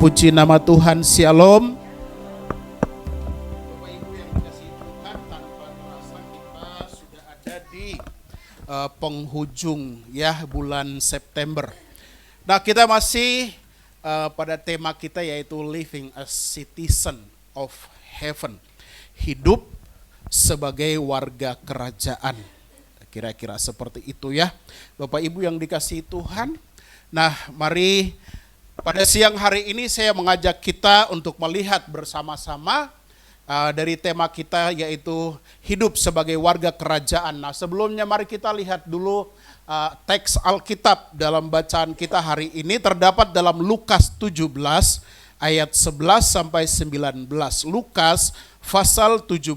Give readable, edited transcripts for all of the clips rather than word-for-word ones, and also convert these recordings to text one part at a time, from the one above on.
Puji nama Tuhan, Shalom. Bapak Ibu yang dikasihi Tuhan, tanpa terasa kita sudah ada di penghujung ya bulan September. Nah, kita masih pada tema kita yaitu Living as Citizen of Heaven. Hidup sebagai warga kerajaan. Kira-kira seperti itu ya. Bapak Ibu yang dikasihi Tuhan. Nah, mari pada siang hari ini saya mengajak kita untuk melihat bersama-sama dari tema kita yaitu hidup sebagai warga kerajaan. Nah, sebelumnya mari kita lihat dulu teks Alkitab dalam bacaan kita hari ini terdapat dalam Lukas 17 ayat 11 sampai 19. Lukas pasal 17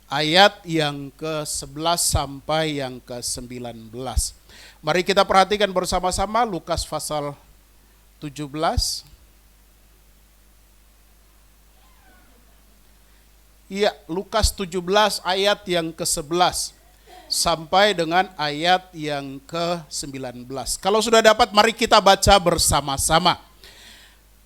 ayat yang ke-11 sampai yang ke-19. Mari kita perhatikan bersama-sama Lukas pasal 17. Iya, Lukas 17 ayat yang ke-11 sampai dengan ayat yang ke-19. Kalau sudah dapat mari kita baca bersama-sama.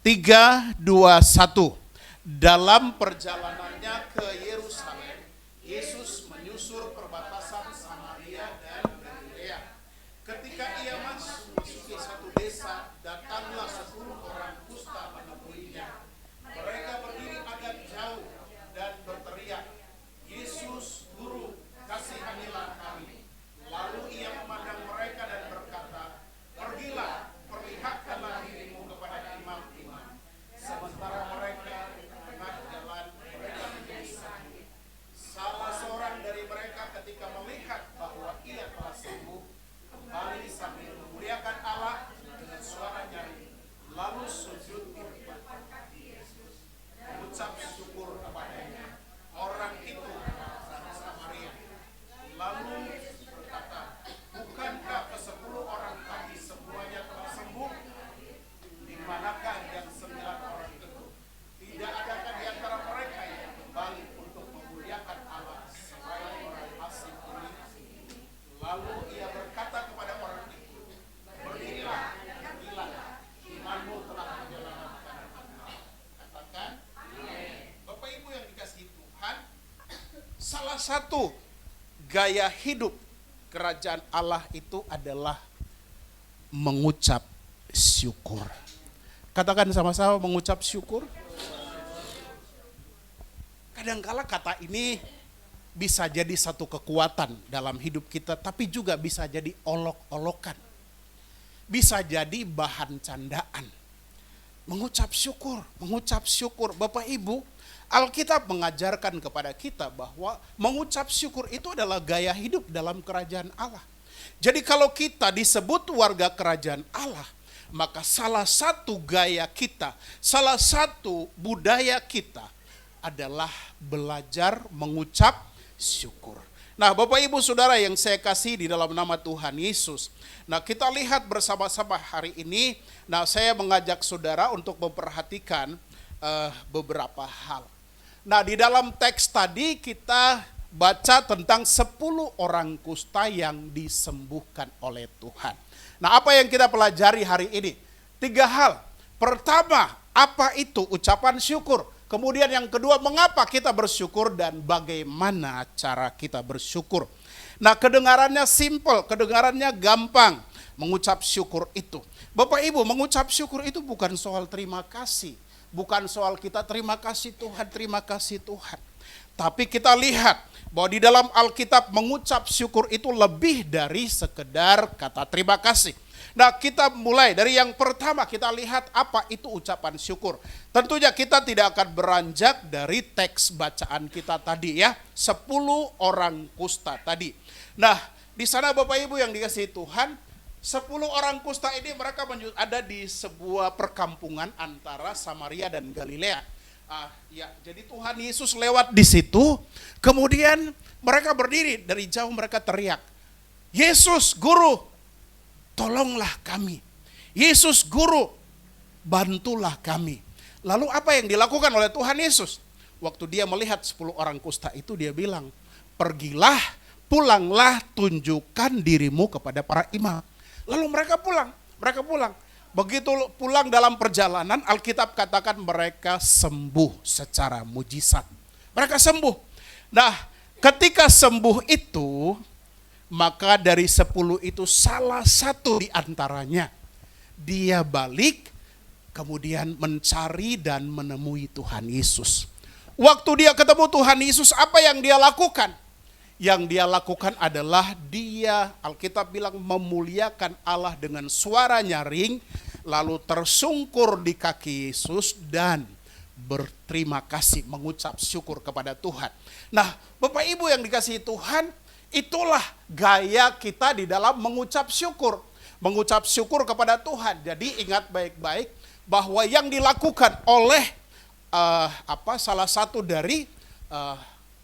3, 2, 1. Dalam perjalanannya ke Yerusalem, Yesus menyusur perbatasan Samaria dan Galilea. Ketika ia memasuki satu desa, datanglah 10 orang kusta menemuinya. Mereka berdiri agak jauh dan berteriak, "Yesus, Guru, kasihanilah kami." Lalu ia memandang mereka dan berkata, "Pergilah, perlihatkanlah dirimu kepada imam-imam." Sementara mereka di tengah jalan, mereka menjadi sakit. Salah seorang dari mereka ketika melihat bahwa ia telah sembuh, kembali sambil memuliakan Allah dengan suara nyaring, lalu sujud di depan kaki Yesus, mengucap syukur kepadanya. Orang itu orang Samaria. Lalu Yesus berkata, "Bukankah ke-10 orang tadi semuanya telah sembuh? Di manakah yang 9 orang itu? Tidak adakah di antara mereka yang kembali untuk memuliakan Allah selain orang asing ini?" Lalu ia berkata kepada orang itu, "Berdirilah, pergilah, imanmu telah menyelamatkan engkau." Katakan, amin. Bapak Ibu yang dikasihi Tuhan, salah satu gaya hidup kerajaan Allah itu adalah mengucap syukur. Katakan sama-sama, mengucap syukur. Kadangkala kata ini bisa jadi satu kekuatan dalam hidup kita, tapi juga bisa jadi olok-olokan. Bisa jadi bahan candaan. Mengucap syukur, mengucap syukur. Bapak Ibu, Alkitab mengajarkan kepada kita bahwa mengucap syukur itu adalah gaya hidup dalam kerajaan Allah. Jadi kalau kita disebut warga kerajaan Allah, maka salah satu gaya kita, salah satu budaya kita adalah belajar mengucap syukur. Nah, Bapak Ibu Saudara yang saya kasih di dalam nama Tuhan Yesus. Nah, kita lihat bersama-sama hari ini. Nah, saya mengajak saudara untuk memperhatikan beberapa hal. Nah, di dalam teks tadi kita baca tentang 10 orang kusta yang disembuhkan oleh Tuhan. Nah, apa yang kita pelajari hari ini? 3 hal. Pertama, apa itu ucapan syukur? Kemudian yang kedua, mengapa kita bersyukur dan bagaimana cara kita bersyukur. Nah, kedengarannya simple, kedengarannya gampang mengucap syukur itu. Bapak Ibu, mengucap syukur itu bukan soal terima kasih. Bukan soal kita terima kasih Tuhan, terima kasih Tuhan. Tapi kita lihat bahwa di dalam Alkitab mengucap syukur itu lebih dari sekedar kata terima kasih. Nah, kita mulai dari yang pertama, kita lihat apa itu ucapan syukur. Tentunya kita tidak akan beranjak dari teks bacaan kita tadi ya, 10 orang kusta tadi. Nah, di sana Bapak Ibu yang dikasihi Tuhan, 10 orang kusta ini mereka ada di sebuah perkampungan antara Samaria dan Galilea. Jadi Tuhan Yesus lewat di situ, kemudian mereka berdiri dari jauh, mereka teriak, "Yesus, Guru, tolonglah kami. Yesus, Guru, bantulah kami." Lalu apa yang dilakukan oleh Tuhan Yesus? Waktu dia melihat 10 orang kusta itu, dia bilang, "Pergilah, pulanglah, tunjukkan dirimu kepada para imam." Lalu mereka pulang. begitu pulang dalam perjalanan, Alkitab katakan mereka sembuh secara mujizat. Mereka sembuh. Nah, ketika sembuh itu, maka dari 10 itu salah satu di antaranya dia balik kemudian mencari dan menemui Tuhan Yesus. Waktu dia ketemu Tuhan Yesus, apa yang dia lakukan? Yang dia lakukan adalah dia, Alkitab bilang, memuliakan Allah dengan suara nyaring, lalu tersungkur di kaki Yesus dan berterima kasih, mengucap syukur kepada Tuhan. Nah, Bapak Ibu yang dikasihi Tuhan, itulah gaya kita di dalam mengucap syukur. Mengucap syukur kepada Tuhan. Jadi ingat baik-baik bahwa yang dilakukan oleh salah satu dari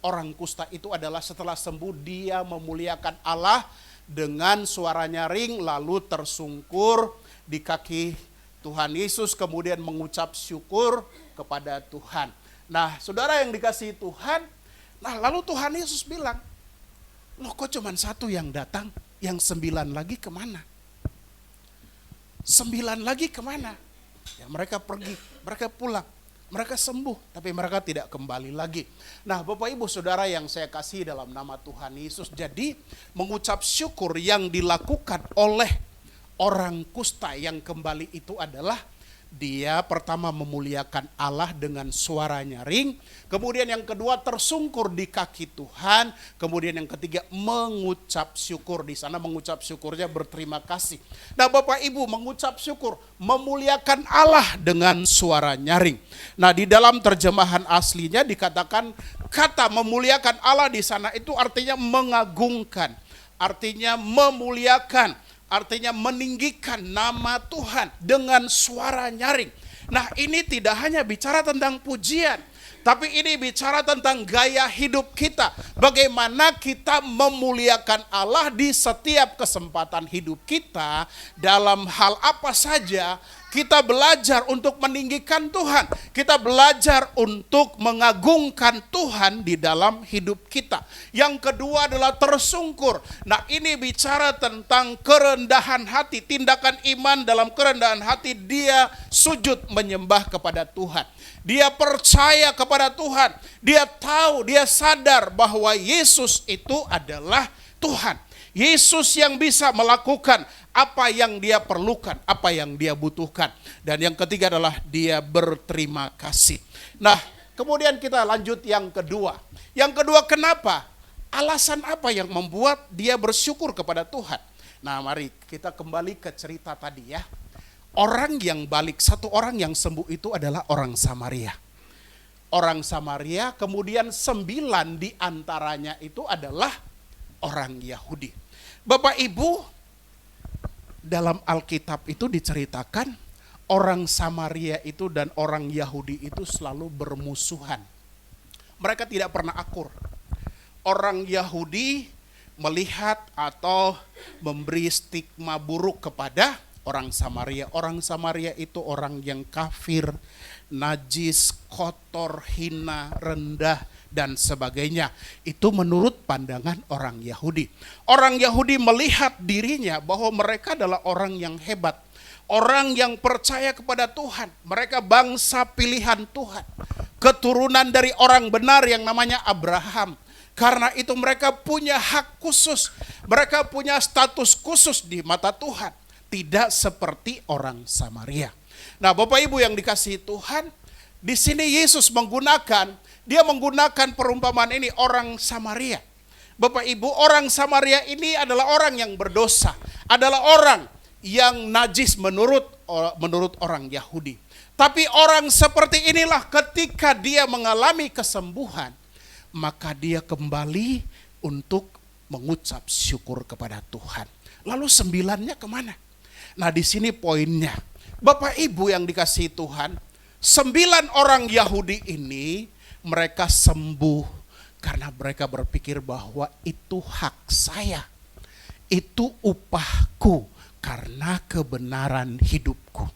orang kusta itu adalah setelah sembuh dia memuliakan Allah dengan suara nyaring, lalu tersungkur di kaki Tuhan Yesus, kemudian mengucap syukur kepada Tuhan. Nah, saudara yang dikasihi Tuhan, nah lalu Tuhan Yesus bilang, loh kok cuma 1 yang datang, yang 9 lagi kemana? 9 lagi kemana? Ya, mereka pergi, mereka pulang. Mereka sembuh, tapi mereka tidak kembali lagi. Nah, Bapak Ibu Saudara yang saya kasih dalam nama Tuhan Yesus, jadi mengucap syukur yang dilakukan oleh orang kusta yang kembali itu adalah dia pertama memuliakan Allah dengan suara nyaring, kemudian yang kedua tersungkur di kaki Tuhan, kemudian yang ketiga mengucap syukur. Di sana mengucap syukurnya berterima kasih. Nah, Bapak Ibu, mengucap syukur, memuliakan Allah dengan suara nyaring. Nah, di dalam terjemahan aslinya dikatakan kata memuliakan Allah di sana itu artinya mengagungkan, artinya memuliakan, artinya meninggikan nama Tuhan dengan suara nyaring. Nah, ini tidak hanya bicara tentang pujian, tapi ini bicara tentang gaya hidup kita. Bagaimana kita memuliakan Allah di setiap kesempatan hidup kita, dalam hal apa saja. Kita belajar untuk meninggikan Tuhan. Kita belajar untuk mengagungkan Tuhan di dalam hidup kita. Yang kedua adalah tersungkur. Nah, ini bicara tentang kerendahan hati. Tindakan iman dalam kerendahan hati, dia sujud menyembah kepada Tuhan. Dia percaya kepada Tuhan. Dia tahu, dia sadar bahwa Yesus itu adalah Tuhan. Yesus yang bisa melakukan apa yang dia perlukan, apa yang dia butuhkan. Dan yang ketiga adalah dia berterima kasih. Nah, kemudian kita lanjut yang kedua. Yang kedua, kenapa? Alasan apa yang membuat dia bersyukur kepada Tuhan? Nah, mari kita kembali ke cerita tadi ya. Orang yang balik, 1 orang yang sembuh itu adalah orang Samaria. Orang Samaria, kemudian 9 di antaranya itu adalah orang Yahudi. Bapak Ibu, dalam Alkitab itu diceritakan orang Samaria itu dan orang Yahudi itu selalu bermusuhan. Mereka tidak pernah akur. Orang Yahudi melihat atau memberi stigma buruk kepada orang Samaria. Orang Samaria itu orang yang kafir, najis, kotor, hina, rendah, dan sebagainya. Itu menurut pandangan orang Yahudi. Orang Yahudi melihat dirinya bahwa mereka adalah orang yang hebat, orang yang percaya kepada Tuhan. Mereka bangsa pilihan Tuhan, keturunan dari orang benar yang namanya Abraham. Karena itu mereka punya hak khusus, mereka punya status khusus di mata Tuhan. Tidak seperti orang Samaria. Nah, Bapak Ibu yang dikasihi Tuhan, di sini Yesus menggunakan perumpamaan ini, orang Samaria. Bapak Ibu, orang Samaria ini adalah orang yang berdosa, adalah orang yang najis menurut orang Yahudi. Tapi orang seperti inilah ketika dia mengalami kesembuhan, maka dia kembali untuk mengucap syukur kepada Tuhan. Lalu 9-nya kemana? Nah, di sini poinnya. Bapak Ibu yang dikasihi Tuhan, 9 orang Yahudi ini mereka sembuh karena mereka berpikir bahwa itu hak saya, itu upahku karena kebenaran hidupku.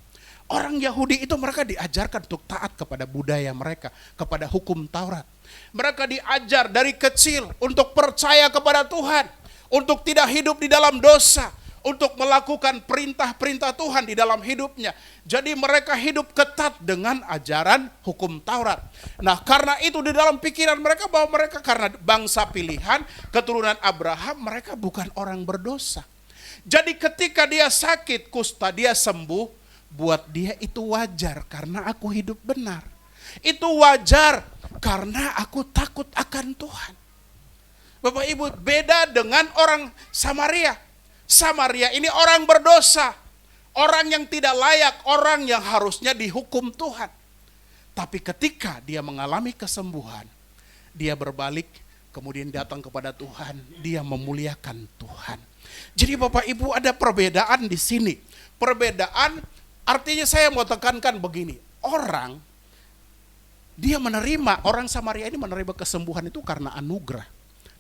Orang Yahudi itu mereka diajarkan untuk taat kepada budaya mereka, kepada hukum Taurat. Mereka diajar dari kecil untuk percaya kepada Tuhan, untuk tidak hidup di dalam dosa, untuk melakukan perintah-perintah Tuhan di dalam hidupnya. Jadi mereka hidup ketat dengan ajaran hukum Taurat. Nah, karena itu di dalam pikiran mereka bahwa mereka karena bangsa pilihan, keturunan Abraham, mereka bukan orang berdosa. Jadi ketika dia sakit kusta, dia sembuh, buat dia itu wajar karena aku hidup benar. Itu wajar karena aku takut akan Tuhan. Bapak Ibu, beda dengan orang Samaria. Samaria ini orang berdosa, orang yang tidak layak, orang yang harusnya dihukum Tuhan. Tapi ketika dia mengalami kesembuhan, dia berbalik, kemudian datang kepada Tuhan, dia memuliakan Tuhan. Jadi Bapak Ibu, ada perbedaan di sini. Perbedaan artinya saya mau tekankan begini, orang Samaria ini menerima kesembuhan itu karena anugerah.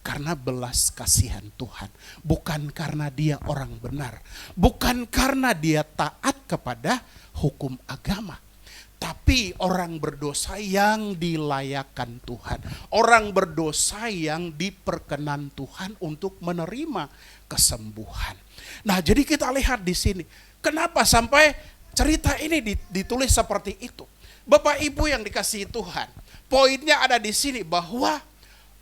Karena belas kasihan Tuhan, bukan karena dia orang benar, bukan karena dia taat kepada hukum agama. Tapi orang berdosa yang dilayakan Tuhan, orang berdosa yang diperkenan Tuhan untuk menerima kesembuhan. Nah, jadi kita lihat di sini, kenapa sampai cerita ini ditulis seperti itu? Bapak Ibu yang dikasihi Tuhan, poinnya ada di sini bahwa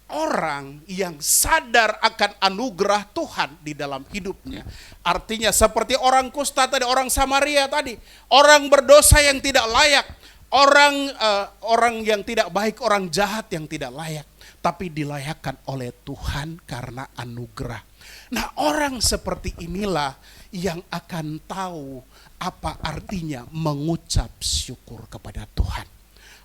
orang yang sadar akan anugerah Tuhan di dalam hidupnya. Artinya seperti orang kusta tadi, orang Samaria tadi. Orang berdosa yang tidak layak. Orang yang tidak baik, orang jahat yang tidak layak. Tapi dilayakkan oleh Tuhan karena anugerah. Nah, orang seperti inilah yang akan tahu apa artinya mengucap syukur kepada Tuhan.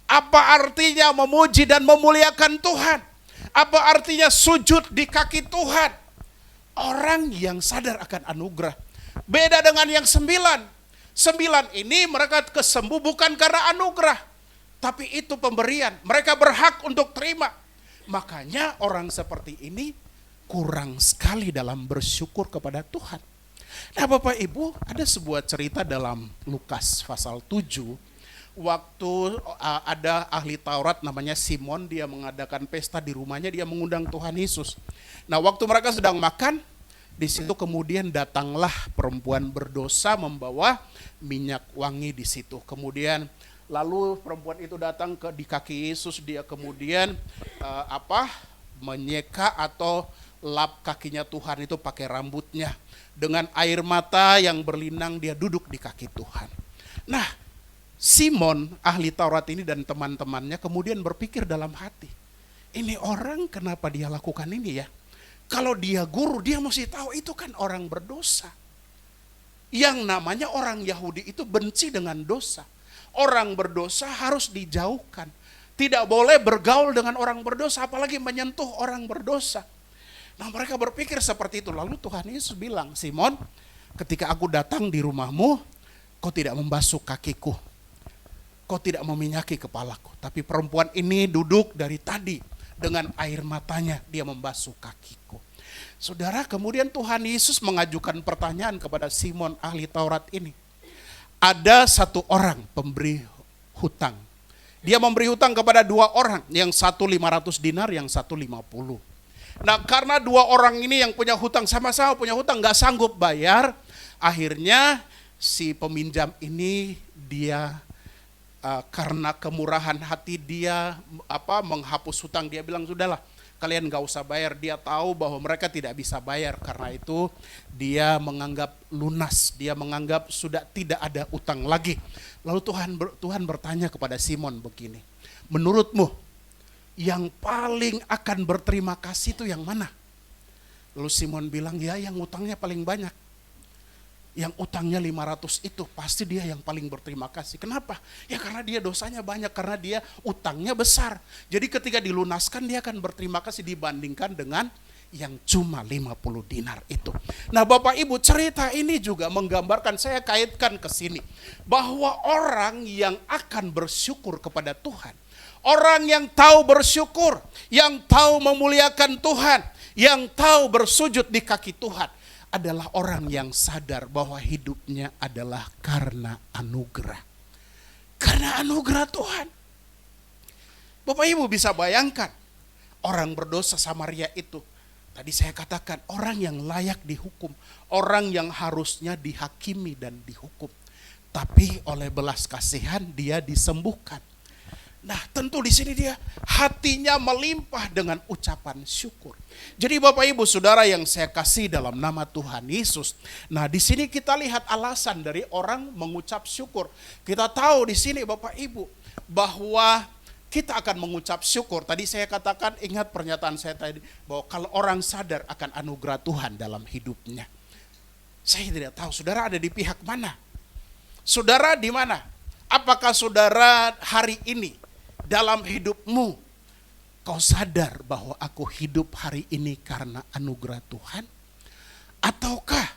Apa artinya memuji dan memuliakan Tuhan. Apa artinya sujud di kaki Tuhan? Orang yang sadar akan anugerah. Beda dengan yang 9. 9 ini mereka kesembuh bukan karena anugerah, tapi itu pemberian. Mereka berhak untuk terima. Makanya orang seperti ini kurang sekali dalam bersyukur kepada Tuhan. Nah, Bapak Ibu, ada sebuah cerita dalam Lukas pasal 7. Waktu ada ahli Taurat namanya Simon, dia mengadakan pesta di rumahnya, dia mengundang Tuhan Yesus. Nah, waktu mereka sedang makan, di situ kemudian datanglah perempuan berdosa membawa minyak wangi di situ. Kemudian lalu perempuan itu datang di kaki Yesus, dia kemudian menyeka atau lap kakinya Tuhan itu pakai rambutnya. Dengan air mata yang berlinang dia duduk di kaki Tuhan. Nah, Simon, ahli Taurat ini dan teman-temannya kemudian berpikir dalam hati, ini orang kenapa dia lakukan ini ya? Kalau dia guru, dia mesti tahu itu kan orang berdosa. Yang namanya orang Yahudi itu benci dengan dosa. Orang berdosa harus dijauhkan. Tidak boleh bergaul dengan orang berdosa, apalagi menyentuh orang berdosa. Nah, mereka berpikir seperti itu. Lalu Tuhan Yesus bilang, Simon, ketika aku datang di rumahmu, kau tidak membasuh kakiku. Kau tidak meminyaki kepalaku. Tapi perempuan ini duduk dari tadi dengan air matanya dia membasuh kakiku. Saudara, kemudian Tuhan Yesus mengajukan pertanyaan kepada Simon ahli Taurat ini. Ada satu orang pemberi hutang. Dia memberi hutang kepada 2 orang. Yang satu 500 dinar, yang satu 50. Nah, karena 2 orang ini yang punya hutang, sama-sama punya hutang, gak sanggup bayar. Akhirnya si peminjam ini dia karena kemurahan hati dia menghapus hutang. Dia bilang, sudahlah kalian gak usah bayar. Dia tahu bahwa mereka tidak bisa bayar, karena itu dia menganggap lunas, dia menganggap sudah tidak ada utang lagi. Lalu Tuhan bertanya kepada Simon begini, menurutmu yang paling akan berterima kasih itu yang mana? Lalu Simon bilang, ya yang utangnya paling banyak. Yang utangnya 500 itu pasti dia yang paling berterima kasih. Kenapa? Ya karena dia dosanya banyak, karena dia utangnya besar. Jadi ketika dilunaskan dia akan berterima kasih dibandingkan dengan yang cuma 50 dinar itu. Nah, Bapak Ibu, cerita ini juga menggambarkan, saya kaitkan ke sini, bahwa orang yang akan bersyukur kepada Tuhan, orang yang tahu bersyukur, yang tahu memuliakan Tuhan, yang tahu bersujud di kaki Tuhan, adalah orang yang sadar bahwa hidupnya adalah karena anugerah. Karena anugerah Tuhan. Bapak Ibu bisa bayangkan, orang berdosa Samaria itu, Tadi saya katakan orang yang layak dihukum, orang yang harusnya dihakimi dan dihukum. Tapi oleh belas kasihan dia disembuhkan. Nah, tentu di sini dia hatinya melimpah dengan ucapan syukur. Jadi Bapak Ibu Saudara yang saya kasih dalam nama Tuhan Yesus. Nah, di sini kita lihat alasan dari orang mengucap syukur. Kita tahu di sini Bapak Ibu bahwa kita akan mengucap syukur. Tadi saya katakan, ingat pernyataan saya tadi bahwa kalau orang sadar akan anugerah Tuhan dalam hidupnya. Saya tidak tahu saudara ada di pihak mana. Saudara di mana? Apakah saudara hari ini dalam hidupmu kau sadar bahwa aku hidup hari ini karena anugerah Tuhan? Ataukah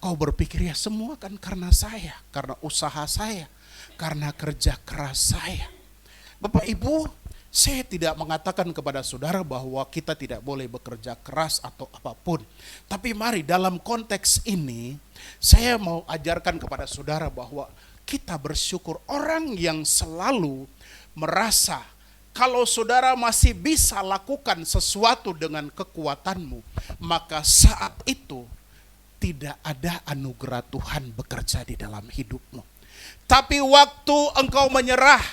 kau berpikir ya semua kan karena saya, karena usaha saya, karena kerja keras saya? Bapak Ibu, saya tidak mengatakan kepada saudara bahwa kita tidak boleh bekerja keras atau apapun. Tapi mari dalam konteks ini saya mau ajarkan kepada saudara bahwa kita bersyukur. Orang yang selalu merasa kalau saudara masih bisa lakukan sesuatu dengan kekuatanmu, maka saat itu tidak ada anugerah Tuhan bekerja di dalam hidupmu. Tapi waktu engkau menyerah,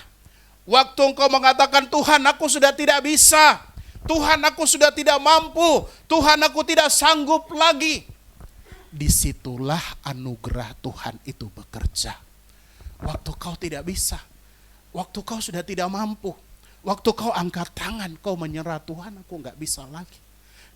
waktu engkau mengatakan Tuhan aku sudah tidak bisa, Tuhan aku sudah tidak mampu, Tuhan aku tidak sanggup lagi, disitulah anugerah Tuhan itu bekerja. Waktu kau tidak bisa, waktu kau sudah tidak mampu, waktu kau angkat tangan, kau menyerah, Tuhan aku gak bisa lagi.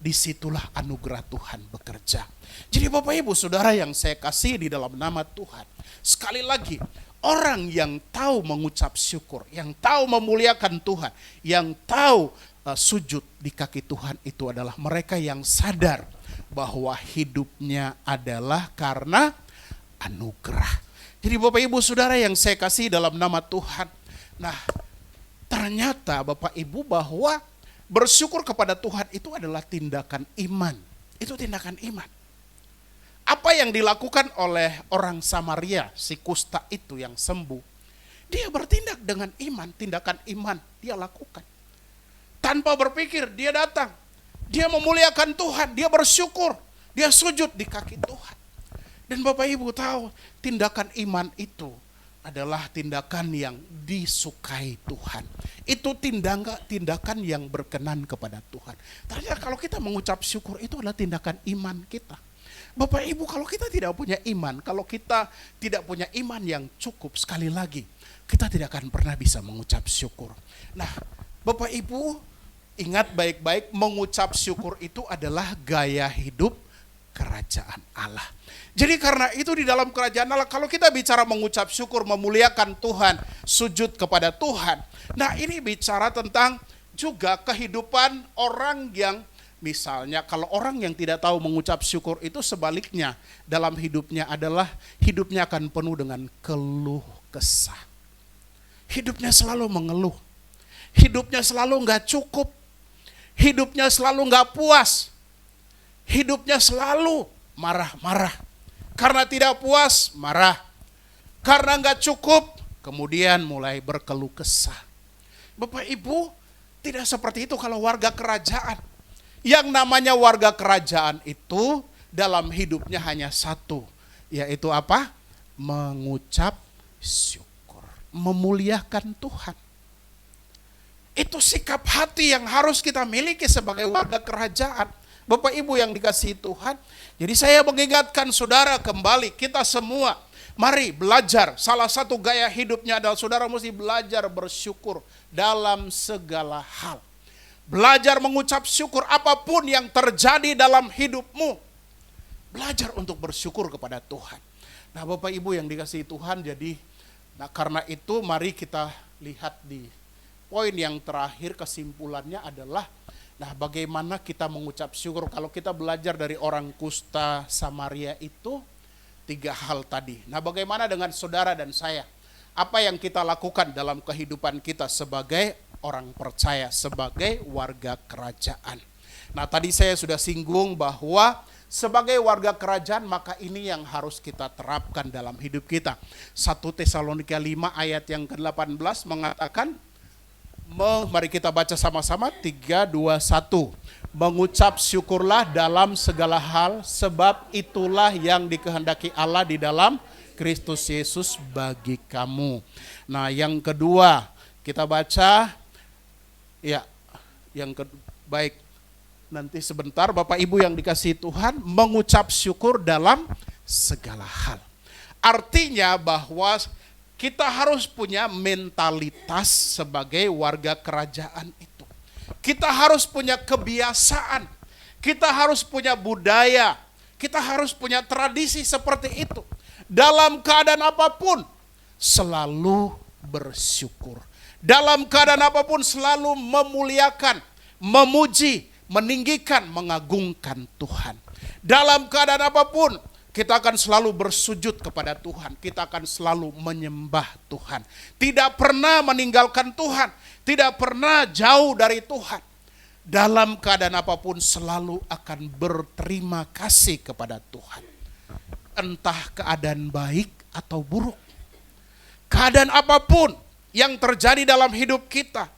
Disitulah anugerah Tuhan bekerja. Jadi Bapak Ibu Saudara yang saya kasih di dalam nama Tuhan, sekali lagi, orang yang tahu mengucap syukur, yang tahu memuliakan Tuhan, yang tahu sujud di kaki Tuhan itu adalah mereka yang sadar bahwa hidupnya adalah karena anugerah. Jadi Bapak Ibu Saudara yang saya kasih dalam nama Tuhan. Nah, ternyata Bapak Ibu bahwa bersyukur kepada Tuhan itu adalah tindakan iman. Itu tindakan iman. Apa yang dilakukan oleh orang Samaria, si kusta itu yang sembuh. Dia bertindak dengan iman, tindakan iman dia lakukan. Tanpa berpikir dia datang. Dia memuliakan Tuhan, dia bersyukur, dia sujud di kaki Tuhan. Dan Bapak Ibu tahu tindakan iman itu adalah tindakan yang disukai Tuhan. Itu tindakan yang berkenan kepada Tuhan. Ternyata kalau kita mengucap syukur itu adalah tindakan iman kita. Bapak Ibu kalau kita tidak punya iman, kalau kita tidak punya iman yang cukup, sekali lagi kita tidak akan pernah bisa mengucap syukur. Nah Bapak Ibu ingat baik-baik, mengucap syukur itu adalah gaya hidup kerajaan Allah. Jadi karena itu di dalam kerajaan Allah, kalau kita bicara mengucap syukur, memuliakan Tuhan, sujud kepada Tuhan. Nah ini bicara tentang juga kehidupan orang yang misalnya kalau orang yang tidak tahu mengucap syukur itu sebaliknya. Dalam hidupnya adalah hidupnya akan penuh dengan keluh kesah. Hidupnya selalu mengeluh. Hidupnya selalu gak cukup. Hidupnya selalu gak puas. Hidupnya selalu marah-marah. Karena tidak puas, marah. Karena gak cukup, kemudian mulai berkeluh kesah. Bapak Ibu, tidak seperti itu kalau warga kerajaan. Yang namanya warga kerajaan itu dalam hidupnya hanya satu. Yaitu apa? Mengucap syukur. Memuliakan Tuhan. Itu sikap hati yang harus kita miliki sebagai warga kerajaan. Bapak Ibu yang dikasihi Tuhan. Jadi saya mengingatkan saudara kembali, kita semua mari belajar. Salah satu gaya hidupnya adalah saudara mesti belajar bersyukur dalam segala hal. Belajar mengucap syukur apapun yang terjadi dalam hidupmu. Belajar untuk bersyukur kepada Tuhan. Nah Bapak Ibu yang dikasihi Tuhan, jadi karena itu mari kita lihat di poin yang terakhir, kesimpulannya adalah bagaimana kita mengucap syukur. Kalau kita belajar dari orang kusta Samaria itu 3 hal tadi. Nah bagaimana dengan saudara dan saya? Apa yang kita lakukan dalam kehidupan kita sebagai orang percaya, sebagai warga kerajaan? Nah tadi saya sudah singgung bahwa sebagai warga kerajaan maka ini yang harus kita terapkan dalam hidup kita. 1 Tesalonika 5 ayat yang ke-18 mengatakan, mari kita baca sama-sama 3, 2, 1. Mengucap syukurlah dalam segala hal, sebab itulah yang dikehendaki Allah di dalam Kristus Yesus bagi kamu. Nah, yang kedua kita baca ya, baik, nanti sebentar Bapak Ibu yang dikasihi Tuhan, mengucap syukur dalam segala hal. Artinya bahwa kita harus punya mentalitas sebagai warga kerajaan itu. Kita harus punya kebiasaan, kita harus punya budaya, kita harus punya tradisi seperti itu. Dalam keadaan apapun, selalu bersyukur. Dalam keadaan apapun, selalu memuliakan, memuji, meninggikan, mengagungkan Tuhan. Dalam keadaan apapun, kita akan selalu bersujud kepada Tuhan. Kita akan selalu menyembah Tuhan. Tidak pernah meninggalkan Tuhan. Tidak pernah jauh dari Tuhan. Dalam keadaan apapun selalu akan berterima kasih kepada Tuhan. Entah keadaan baik atau buruk. Keadaan apapun yang terjadi dalam hidup kita.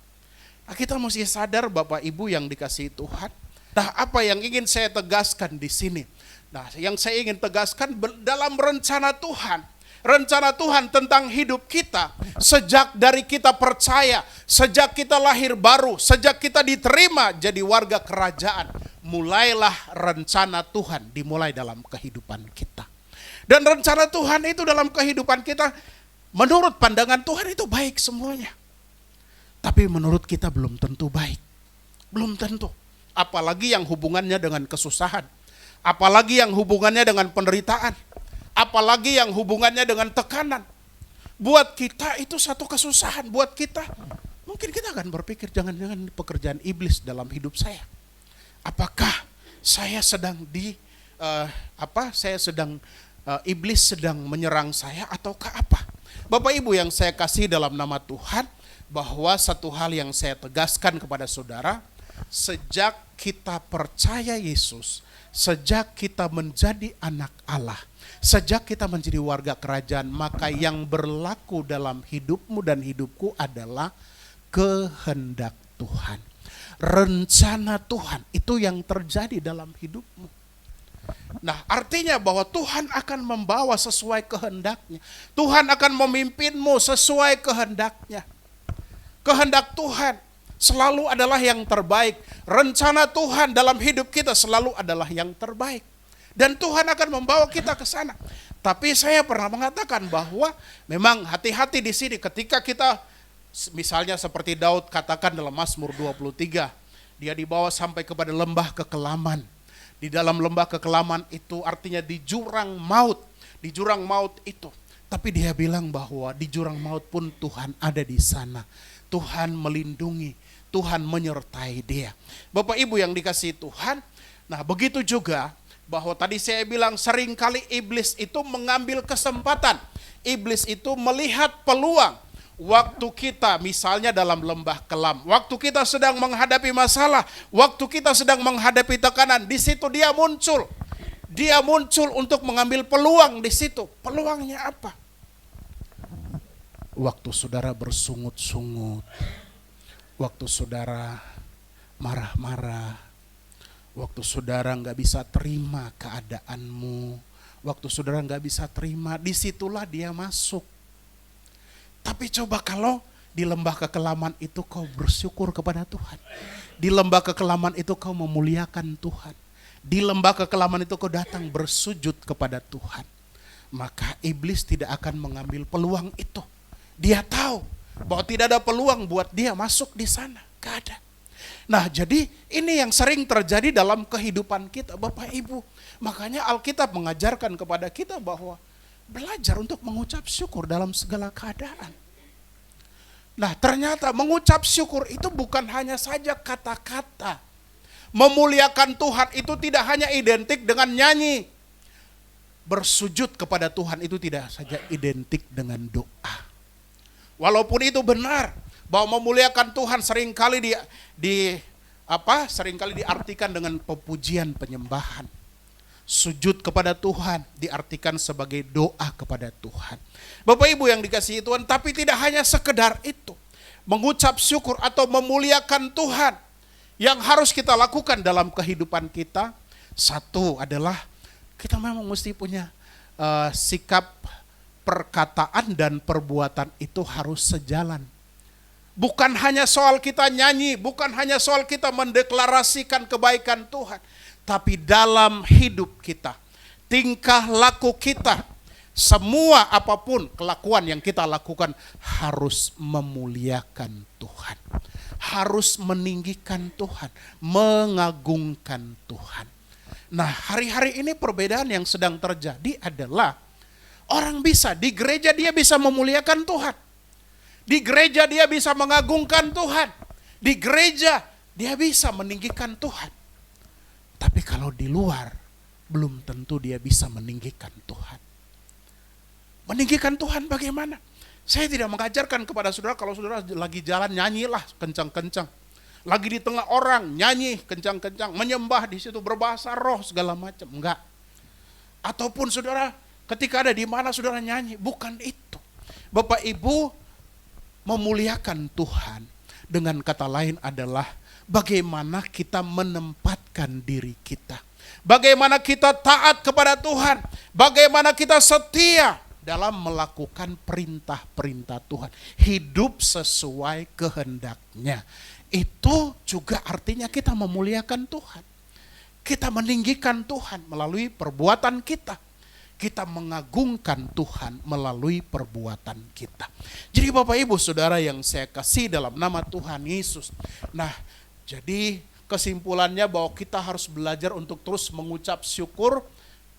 Nah, kita mesti sadar Bapak Ibu yang dikasihi Tuhan. Nah, apa yang ingin saya tegaskan di sini? Nah, yang saya ingin tegaskan dalam rencana Tuhan. Rencana Tuhan tentang hidup kita, sejak dari kita percaya, sejak kita lahir baru, sejak kita diterima jadi warga kerajaan, mulailah rencana Tuhan dimulai dalam kehidupan kita. Dan rencana Tuhan itu dalam kehidupan kita, menurut pandangan Tuhan itu baik semuanya. Tapi menurut kita belum tentu baik. Belum tentu. Apalagi yang hubungannya dengan kesusahan. Apalagi yang hubungannya dengan penderitaan. Apalagi yang hubungannya dengan tekanan. Buat kita itu satu kesusahan. Buat kita, mungkin kita akan berpikir, jangan-jangan pekerjaan iblis dalam hidup saya. Apakah saya sedang iblis sedang menyerang saya ataukah apa? Bapak Ibu yang saya kasih dalam nama Tuhan, bahwa satu hal yang saya tegaskan kepada saudara, sejak kita percaya Yesus, sejak kita menjadi anak Allah, sejak kita menjadi warga kerajaan, maka yang berlaku dalam hidupmu dan hidupku adalah kehendak Tuhan. Rencana Tuhan itu yang terjadi dalam hidupmu. Nah, artinya bahwa Tuhan akan membawa sesuai kehendaknya. Tuhan akan memimpinmu sesuai kehendaknya. Kehendak Tuhan selalu adalah yang terbaik. Rencana Tuhan dalam hidup kita selalu adalah yang terbaik. Dan Tuhan akan membawa kita ke sana. Tapi saya pernah mengatakan bahwa memang hati-hati di sini ketika kita, misalnya seperti Daud katakan dalam Mazmur 23, dia dibawa sampai kepada lembah kekelaman. Di dalam lembah kekelaman itu artinya di jurang maut. Di jurang maut itu. Tapi dia bilang bahwa di jurang maut pun Tuhan ada di sana. Tuhan melindungi, Tuhan menyertai dia. Bapak Ibu yang dikasihi Tuhan, nah begitu juga bahwa tadi saya bilang seringkali iblis itu mengambil kesempatan. Iblis itu melihat peluang. Waktu kita misalnya dalam lembah kelam, waktu kita sedang menghadapi masalah, waktu kita sedang menghadapi tekanan, di situ dia muncul. Dia muncul untuk mengambil peluang di situ. Peluangnya apa? Waktu saudara bersungut-sungut, waktu saudara marah-marah, waktu saudara nggak bisa terima keadaanmu, waktu saudara nggak bisa terima, disitulah dia masuk. Tapi coba kalau di lembah kekelaman itu kau bersyukur kepada Tuhan. Di lembah kekelaman itu kau memuliakan Tuhan. Di lembah kekelaman itu kau datang bersujud kepada Tuhan. Maka iblis tidak akan mengambil peluang itu. Dia tahu bahwa tidak ada peluang buat dia masuk di sana. Gak ada. Nah, jadi ini yang sering terjadi dalam kehidupan kita, Bapak Ibu. Makanya Alkitab mengajarkan kepada kita bahwa belajar untuk mengucap syukur dalam segala keadaan. Nah, ternyata mengucap syukur itu bukan hanya saja kata-kata. Memuliakan Tuhan itu tidak hanya identik dengan nyanyi. Bersujud kepada Tuhan itu tidak saja identik dengan doa. Walaupun itu benar bahwa memuliakan Tuhan seringkali seringkali diartikan dengan pepujian, penyembahan. Sujud kepada Tuhan diartikan sebagai doa kepada Tuhan. Bapak Ibu yang dikasihi Tuhan, tapi tidak hanya sekedar itu. Mengucap syukur atau memuliakan Tuhan Yang harus kita lakukan dalam kehidupan kita, satu adalah kita memang mesti punya sikap perkataan dan perbuatan itu harus sejalan. Bukan hanya soal kita nyanyi, bukan hanya soal kita mendeklarasikan kebaikan Tuhan, tapi dalam hidup kita, tingkah laku kita, semua apapun kelakuan yang kita lakukan harus memuliakan Tuhan. Harus meninggikan Tuhan, mengagungkan Tuhan. Nah, hari-hari ini perbedaan yang sedang terjadi adalah orang bisa di gereja dia bisa memuliakan Tuhan. Di gereja dia bisa mengagungkan Tuhan. Di gereja dia bisa meninggikan Tuhan. Tapi kalau di luar belum tentu dia bisa meninggikan Tuhan. Meninggikan Tuhan bagaimana? Saya tidak mengajarkan kepada saudara kalau saudara lagi jalan nyanyilah kencang-kencang. Lagi di tengah orang nyanyi kencang-kencang, menyembah di situ berbahasa roh segala macam, enggak. Ataupun saudara ketika ada di mana saudara nyanyi, bukan itu. Bapak Ibu, memuliakan Tuhan dengan kata lain adalah bagaimana kita menempatkan diri kita. Bagaimana kita taat kepada Tuhan, bagaimana kita setia dalam melakukan perintah-perintah Tuhan. Hidup sesuai kehendaknya. Itu juga artinya kita memuliakan Tuhan. Kita meninggikan Tuhan melalui perbuatan kita. Kita mengagungkan Tuhan melalui perbuatan kita. Jadi Bapak Ibu Saudara yang saya kasih dalam nama Tuhan Yesus. Nah, jadi kesimpulannya bahwa kita harus belajar untuk terus mengucap syukur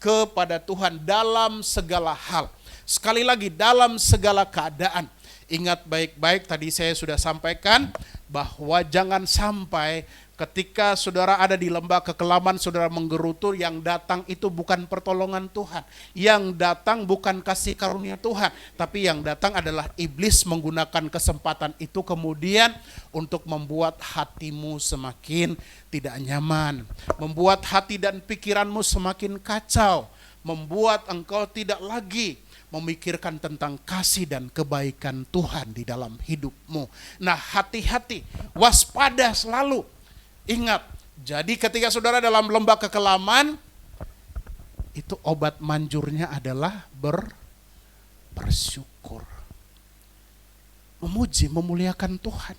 kepada Tuhan dalam segala hal. Sekali lagi, dalam segala keadaan. Ingat baik-baik, tadi saya sudah sampaikan bahwa jangan sampai ketika saudara ada di lembah kekelaman, saudara menggerutu, yang datang itu bukan pertolongan Tuhan. Yang datang bukan kasih karunia Tuhan, tapi yang datang adalah iblis menggunakan kesempatan itu kemudian untuk membuat hatimu semakin tidak nyaman. Membuat hati dan pikiranmu semakin kacau. Membuat engkau tidak lagi memikirkan tentang kasih dan kebaikan Tuhan di dalam hidupmu. Nah, hati-hati, waspada selalu. Ingat, jadi ketika saudara dalam lembah kekelaman, itu obat manjurnya adalah bersyukur. Memuji, memuliakan Tuhan.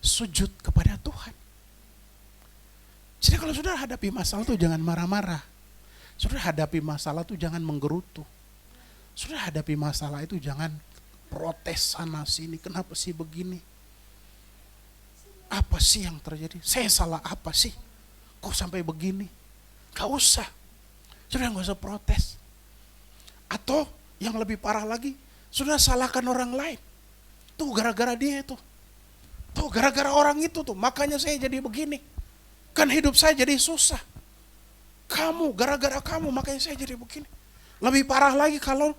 Sujud kepada Tuhan. Jadi kalau saudara hadapi masalah itu jangan marah-marah. Saudara hadapi masalah itu jangan menggerutu. Saudara hadapi masalah itu jangan protes sana sini. Kenapa sih begini? Apa sih yang terjadi? Saya salah apa sih? Kok sampai begini? Gak usah. Saudara gak usah protes. Atau yang lebih parah lagi, saudara salahkan orang lain. Tuh gara-gara dia itu. Tuh gara-gara orang itu tuh. Makanya saya jadi begini. Kan hidup saya jadi susah. Kamu, gara-gara kamu makanya saya jadi begini. Lebih parah lagi kalau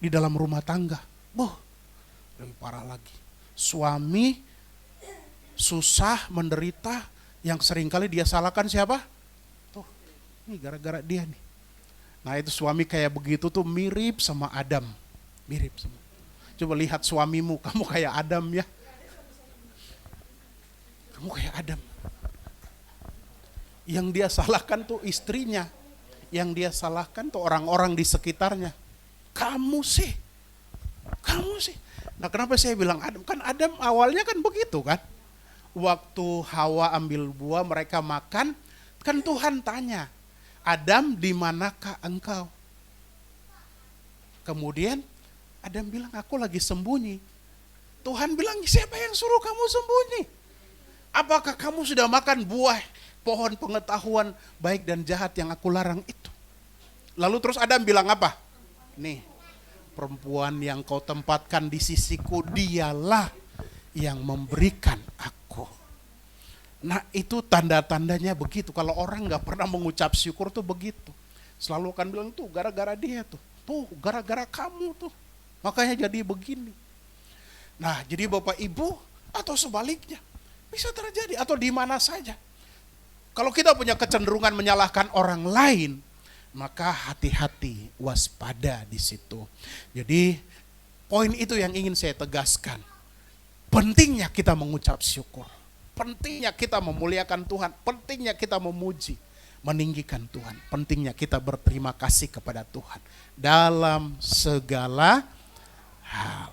di dalam rumah tangga. Lebih parah lagi. Suami susah, menderita, yang seringkali dia salahkan siapa? Tuh, ini gara-gara dia nih. Nah itu suami kayak begitu tuh mirip sama Adam. Mirip sama. Coba lihat suamimu, kamu kayak Adam ya. Kamu kayak Adam. Yang dia salahkan tuh istrinya. Yang dia salahkan tuh orang-orang di sekitarnya. Kamu sih. Nah kenapa saya bilang Adam? Kan Adam awalnya kan begitu kan. Waktu Hawa ambil buah mereka makan. Kan Tuhan tanya. Adam di manakah engkau? Kemudian Adam bilang aku lagi sembunyi. Tuhan bilang siapa yang suruh kamu sembunyi? Apakah kamu sudah makan buah pohon pengetahuan baik dan jahat yang aku larang itu? Lalu terus Adam bilang apa? Nih, perempuan yang kau tempatkan di sisiku, dialah yang memberikan aku. Nah itu tanda-tandanya begitu. Kalau orang gak pernah mengucap syukur tuh begitu. Selalu akan bilang tuh gara-gara dia tuh. Tuh gara-gara kamu tuh. Makanya jadi begini. Nah jadi Bapak Ibu atau sebaliknya. Bisa terjadi atau di mana saja. Kalau kita punya kecenderungan menyalahkan orang lain, maka hati-hati, waspada di situ. Jadi poin itu yang ingin saya tegaskan. Pentingnya kita mengucap syukur. Pentingnya kita memuliakan Tuhan, pentingnya kita memuji, meninggikan Tuhan, pentingnya kita berterima kasih kepada Tuhan dalam segala hal.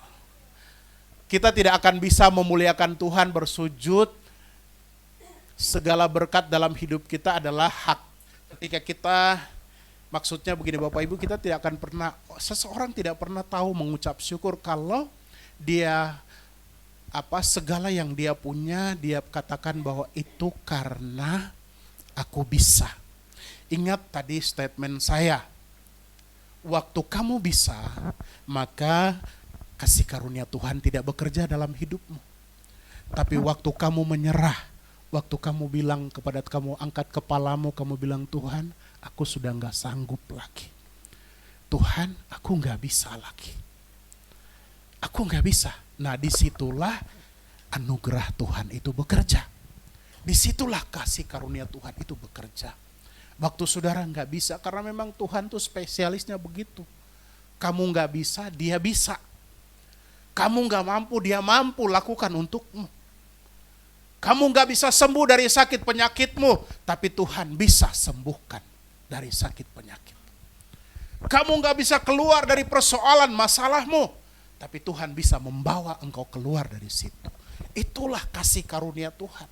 Kita tidak akan bisa memuliakan Tuhan bersujud, segala berkat dalam hidup kita adalah hak. Ketika kita, maksudnya begini Bapak Ibu, kita tidak akan pernah, seseorang tidak pernah tahu mengucap syukur kalau dia segala yang dia punya, dia katakan bahwa itu karena aku bisa. Ingat tadi statement saya, waktu kamu bisa, maka kasih karunia Tuhan tidak bekerja dalam hidupmu. Tapi waktu kamu menyerah, waktu kamu bilang kepada kamu, angkat kepalamu, kamu bilang, Tuhan, aku sudah gak sanggup lagi. Tuhan, aku gak bisa lagi. Aku gak bisa. Nah, disitulah anugerah Tuhan itu bekerja. Disitulah kasih karunia Tuhan itu bekerja. Waktu saudara gak bisa, karena memang Tuhan tuh spesialisnya begitu. Kamu gak bisa, dia bisa. Kamu gak mampu, dia mampu lakukan untukmu. Kamu gak bisa sembuh dari sakit penyakitmu, tapi Tuhan bisa sembuhkan dari sakit penyakit. Kamu gak bisa keluar dari persoalan masalahmu, tapi Tuhan bisa membawa engkau keluar dari situ. Itulah kasih karunia Tuhan.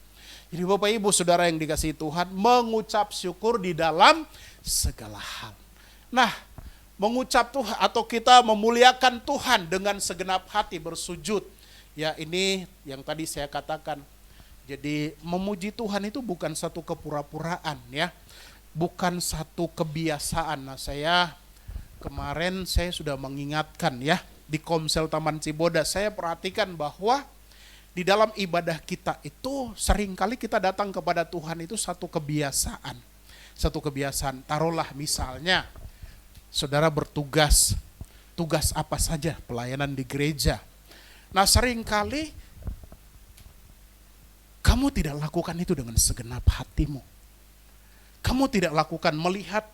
Jadi Bapak Ibu Saudara yang dikasihi Tuhan, mengucap syukur di dalam segala hal. Nah, mengucap Tuhan atau kita memuliakan Tuhan dengan segenap hati bersujud. Ya, ini yang tadi saya katakan. Jadi memuji Tuhan itu bukan satu kepura-puraan ya. Bukan satu kebiasaan. Nah, kemarin saya sudah mengingatkan ya, di Komsel Taman Cibodas, saya perhatikan bahwa di dalam ibadah kita itu seringkali kita datang kepada Tuhan itu satu kebiasaan. Satu kebiasaan, taruhlah misalnya saudara bertugas, tugas apa saja, pelayanan di gereja. Nah, seringkali kamu tidak lakukan itu dengan segenap hatimu. Kamu tidak lakukan melihat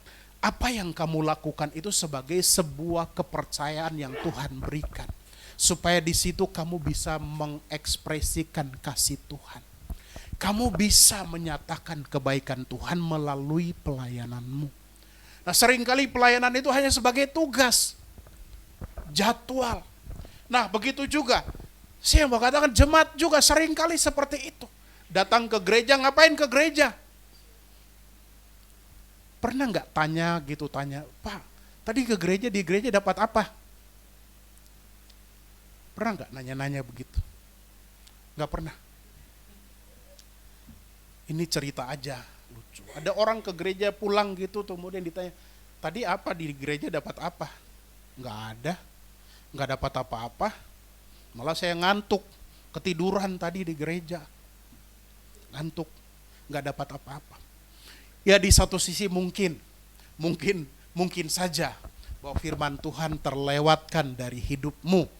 apa yang kamu lakukan itu sebagai sebuah kepercayaan yang Tuhan berikan. Supaya di situ kamu bisa mengekspresikan kasih Tuhan. Kamu bisa menyatakan kebaikan Tuhan melalui pelayananmu. Nah, seringkali pelayanan itu hanya sebagai tugas, jadwal. Nah, begitu juga, saya mau katakan jemaat juga seringkali seperti itu. Datang ke gereja, ngapain ke gereja? Pernah nggak tanya, Pak, tadi ke gereja, di gereja dapat apa? Pernah nggak nanya-nanya begitu? Nggak pernah. Ini cerita aja, lucu. Ada orang ke gereja pulang gitu, kemudian ditanya, tadi apa di gereja dapat apa? Nggak ada, nggak dapat apa-apa. Malah saya ngantuk, ketiduran tadi di gereja. Ngantuk, nggak dapat apa-apa. Ya di satu sisi mungkin saja bahwa firman Tuhan terlewatkan dari hidupmu.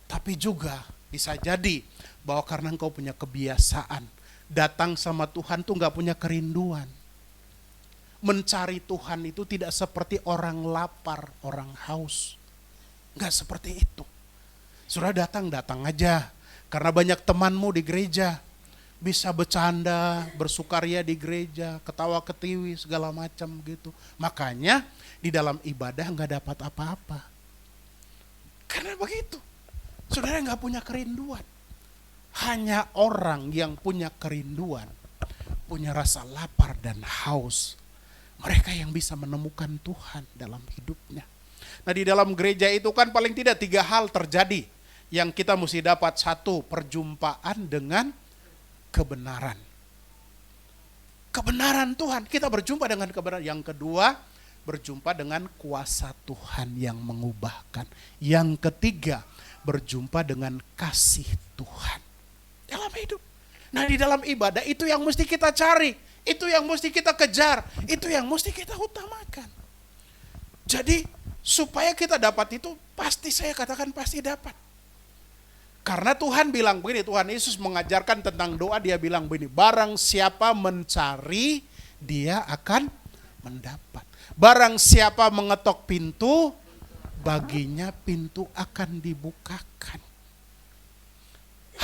Tapi juga bisa jadi bahwa karena engkau punya kebiasaan, datang sama Tuhan tuh gak punya kerinduan. Mencari Tuhan itu tidak seperti orang lapar, orang haus. Gak seperti itu. Sudah datang aja. Karena banyak temanmu di gereja. Bisa bercanda, bersukaria di gereja, ketawa ketiwi segala macam gitu. Makanya di dalam ibadah gak dapat apa-apa. Karena begitu. Saudara gak punya kerinduan. Hanya orang yang punya kerinduan, punya rasa lapar dan haus, mereka yang bisa menemukan Tuhan dalam hidupnya. Nah, di dalam gereja itu kan paling tidak 3 hal terjadi yang kita mesti dapat. 1, perjumpaan dengan kebenaran. Kebenaran Tuhan, kita berjumpa dengan kebenaran. Yang kedua, berjumpa dengan kuasa Tuhan yang mengubahkan. Yang ketiga, berjumpa dengan kasih Tuhan dalam hidup. Nah, di dalam ibadah itu yang mesti kita cari, itu yang mesti kita kejar, itu yang mesti kita utamakan. Jadi supaya kita dapat itu, pasti saya katakan pasti dapat. Karena Tuhan bilang begini, Tuhan Yesus mengajarkan tentang doa, dia bilang begini, barang siapa mencari, dia akan mendapat. Barang siapa mengetok pintu, baginya pintu akan dibukakan.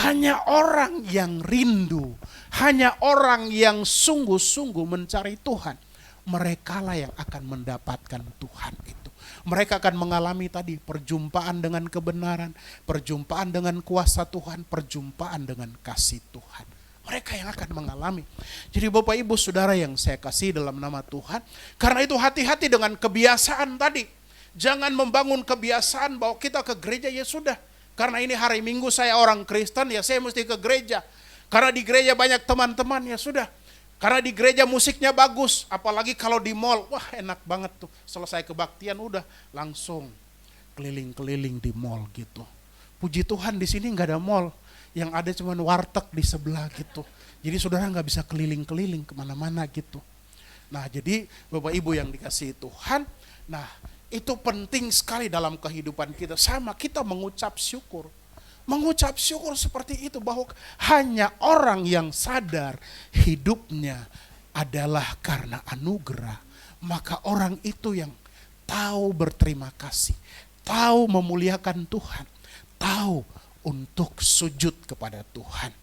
Hanya orang yang rindu, hanya orang yang sungguh-sungguh mencari Tuhan, merekalah yang akan mendapatkan Tuhan itu. Mereka akan mengalami tadi perjumpaan dengan kebenaran, perjumpaan dengan kuasa Tuhan, perjumpaan dengan kasih Tuhan. Mereka yang akan mengalami. Jadi Bapak Ibu Saudara yang saya kasih dalam nama Tuhan, karena itu hati-hati dengan kebiasaan tadi. Jangan membangun kebiasaan bahwa kita ke gereja ya sudah. Karena ini hari Minggu saya orang Kristen ya saya mesti ke gereja. Karena di gereja banyak teman-teman ya sudah. Karena di gereja musiknya bagus. Apalagi kalau di mall, wah enak banget tuh. Selesai kebaktian udah langsung keliling-keliling di mall gitu. Puji Tuhan di sini nggak ada mall. Yang ada cuma warteg di sebelah gitu. Jadi saudara nggak bisa keliling-keliling kemana-mana gitu. Nah jadi Bapak Ibu yang dikasihi Tuhan, nah itu penting sekali dalam kehidupan kita. Sama kita mengucap syukur. Mengucap syukur seperti itu bahwa hanya orang yang sadar hidupnya adalah karena anugerah. Maka orang itu yang tahu berterima kasih. Tahu memuliakan Tuhan. Tahu untuk sujud kepada Tuhan.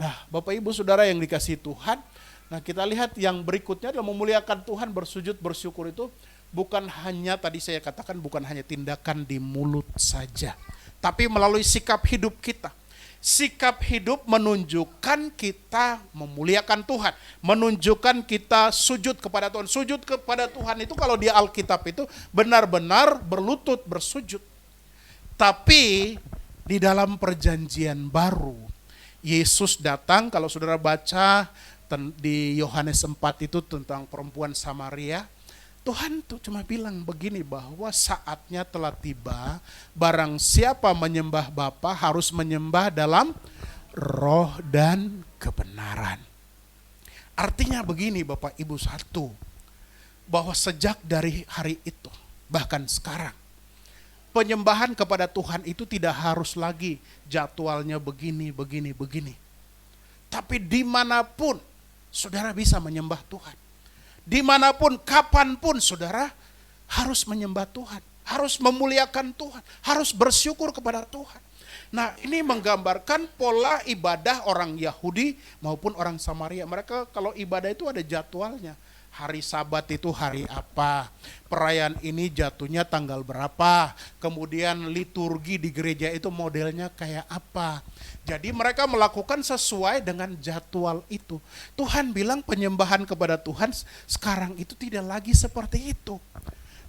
Nah Bapak Ibu Saudara yang dikasihi Tuhan. Nah kita lihat yang berikutnya adalah memuliakan Tuhan, bersujud, bersyukur itu. Bukan hanya tadi saya katakan bukan hanya tindakan di mulut saja. Tapi melalui sikap hidup kita. Sikap hidup menunjukkan kita memuliakan Tuhan. Menunjukkan kita sujud kepada Tuhan. Sujud kepada Tuhan itu kalau di Alkitab itu benar-benar berlutut bersujud. Tapi di dalam perjanjian baru, Yesus datang, kalau saudara baca di Yohanes 4 itu tentang perempuan Samaria, Tuhan tuh cuma bilang begini bahwa saatnya telah tiba, barang siapa menyembah Bapa harus menyembah dalam roh dan kebenaran. Artinya begini Bapak Ibu, satu, bahwa sejak dari hari itu, bahkan sekarang, penyembahan kepada Tuhan itu tidak harus lagi jadwalnya begini. Tapi dimanapun saudara bisa menyembah Tuhan. Dimanapun, kapanpun saudara harus menyembah Tuhan. Harus memuliakan Tuhan. Harus bersyukur kepada Tuhan. Nah ini menggambarkan pola ibadah orang Yahudi maupun orang Samaria. Mereka kalau ibadah itu ada jadwalnya. Hari Sabat itu hari apa, perayaan ini jatuhnya tanggal berapa, kemudian liturgi di gereja itu modelnya kayak apa. Jadi mereka melakukan sesuai dengan jadwal itu. Tuhan bilang penyembahan kepada Tuhan sekarang itu tidak lagi seperti itu.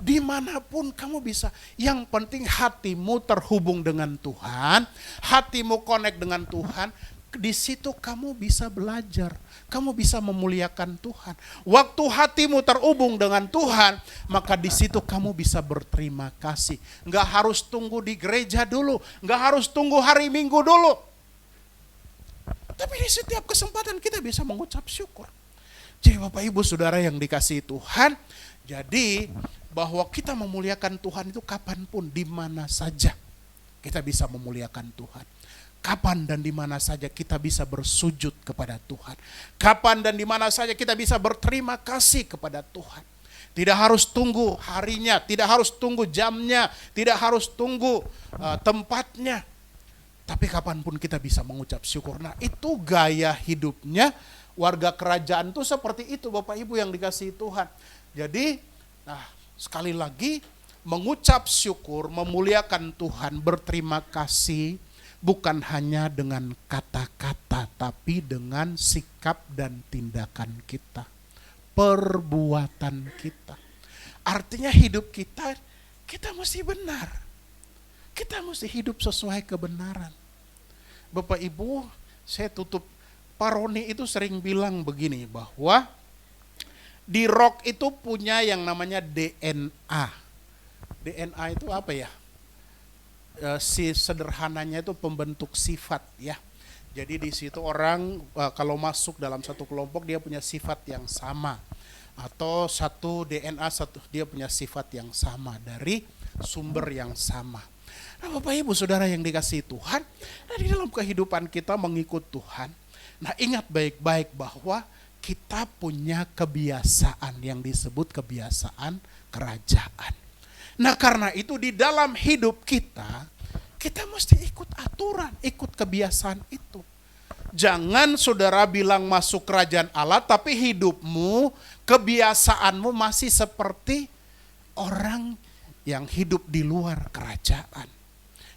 Dimanapun kamu bisa, yang penting hatimu terhubung dengan Tuhan, hatimu connect dengan Tuhan. Di situ kamu bisa belajar, kamu bisa memuliakan Tuhan. Waktu hatimu terhubung dengan Tuhan, maka di situ kamu bisa berterima kasih. Enggak harus tunggu di gereja dulu, enggak harus tunggu hari Minggu dulu. Tapi di setiap kesempatan kita bisa mengucap syukur. Jadi Bapak Ibu Saudara yang dikasihi Tuhan, jadi bahwa kita memuliakan Tuhan itu kapanpun, di mana saja kita bisa memuliakan Tuhan. Kapan dan di mana saja kita bisa bersujud kepada Tuhan. Kapan dan di mana saja kita bisa berterima kasih kepada Tuhan. Tidak harus tunggu harinya, tidak harus tunggu jamnya, tidak harus tunggu tempatnya. Tapi kapanpun kita bisa mengucap syukur. Nah itu gaya hidupnya warga kerajaan itu seperti itu Bapak Ibu yang dikasihi Tuhan. Jadi nah sekali lagi mengucap syukur, memuliakan Tuhan, berterima kasih. Bukan hanya dengan kata-kata, tapi dengan sikap dan tindakan kita. Perbuatan kita. Artinya hidup kita mesti benar. Kita mesti hidup sesuai kebenaran. Bapak Ibu, saya tutup. Pak Roni itu sering bilang begini, bahwa di rock itu punya yang namanya DNA. DNA itu apa ya? Si sederhananya itu pembentuk sifat ya. Jadi di situ orang kalau masuk dalam satu kelompok dia punya sifat yang sama, atau satu DNA dia punya sifat yang sama dari sumber yang sama. Nah Bapak Ibu Saudara yang dikasihi Tuhan, nah di dalam kehidupan kita mengikut Tuhan, nah ingat baik-baik bahwa kita punya kebiasaan yang disebut kebiasaan kerajaan. Nah karena itu di dalam hidup kita Kita mesti ikut aturan, ikut kebiasaan itu. Jangan saudara bilang masuk kerajaan Allah, tapi hidupmu, kebiasaanmu masih seperti orang yang hidup di luar kerajaan.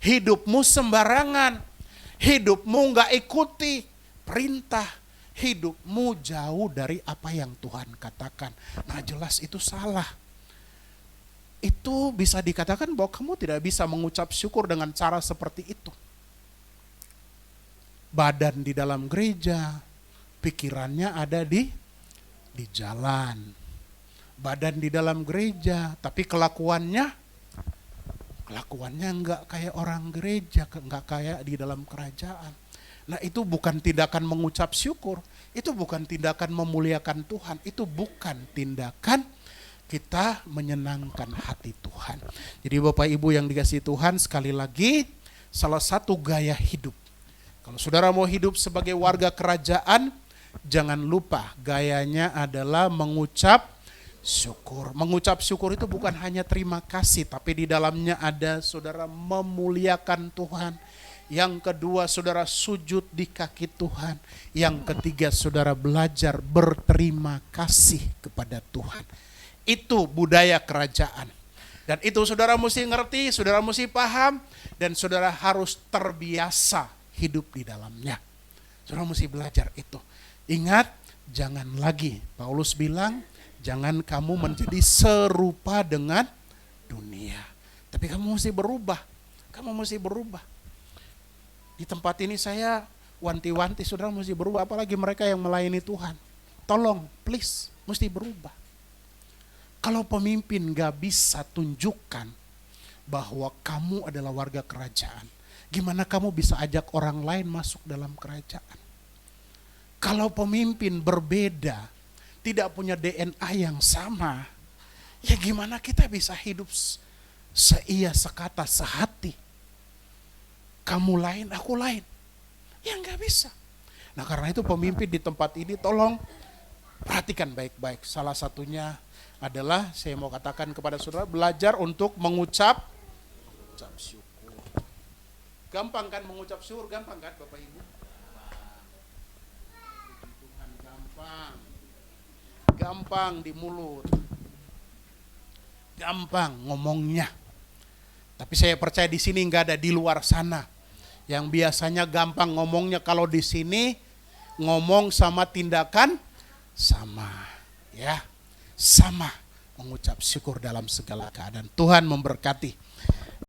Hidupmu sembarangan, hidupmu gak ikuti perintah, hidupmu jauh dari apa yang Tuhan katakan. Nah jelas itu salah. Itu bisa dikatakan bahwa kamu tidak bisa mengucap syukur dengan cara seperti itu. Badan di dalam gereja, pikirannya ada di jalan. Badan di dalam gereja, tapi kelakuannya enggak kayak orang gereja, enggak kayak di dalam kerajaan. Nah itu bukan tindakan mengucap syukur, itu bukan tindakan memuliakan Tuhan, itu bukan tindakan kita menyenangkan hati Tuhan. Jadi Bapak Ibu yang dikasihi Tuhan, sekali lagi salah satu gaya hidup. Kalau saudara mau hidup sebagai warga kerajaan, jangan lupa gayanya adalah mengucap syukur. Mengucap syukur itu bukan hanya terima kasih, tapi di dalamnya ada saudara memuliakan Tuhan. Yang kedua saudara sujud di kaki Tuhan. Yang ketiga saudara belajar berterima kasih kepada Tuhan. Itu budaya kerajaan. Dan itu saudara mesti ngerti, saudara mesti paham, dan saudara harus terbiasa hidup di dalamnya. Saudara mesti belajar itu. Ingat, jangan lagi, Paulus bilang, jangan kamu menjadi serupa dengan dunia. Tapi kamu mesti berubah. Kamu mesti berubah. Di tempat ini saya wanti-wanti, saudara mesti berubah. Apalagi mereka yang melayani Tuhan. Tolong, please, mesti berubah. Kalau pemimpin gak bisa tunjukkan bahwa kamu adalah warga kerajaan, gimana kamu bisa ajak orang lain masuk dalam kerajaan? Kalau pemimpin berbeda, tidak punya DNA yang sama, ya gimana kita bisa hidup seia, sekata, sehati? Kamu lain, aku lain. Ya gak bisa. Nah karena itu pemimpin di tempat ini tolong perhatikan baik-baik. Salah satunya adalah saya mau katakan kepada saudara, belajar untuk mengucap syukur. Gampang kan mengucap syukur? Gampang kan Bapak Ibu? Tuhan gampang. Gampang di mulut. Gampang ngomongnya. Tapi saya percaya di sini nggak ada di luar sana yang biasanya gampang ngomongnya. Kalau di sini ngomong sama tindakan sama, ya. Sama mengucap syukur dalam segala keadaan. Tuhan memberkati.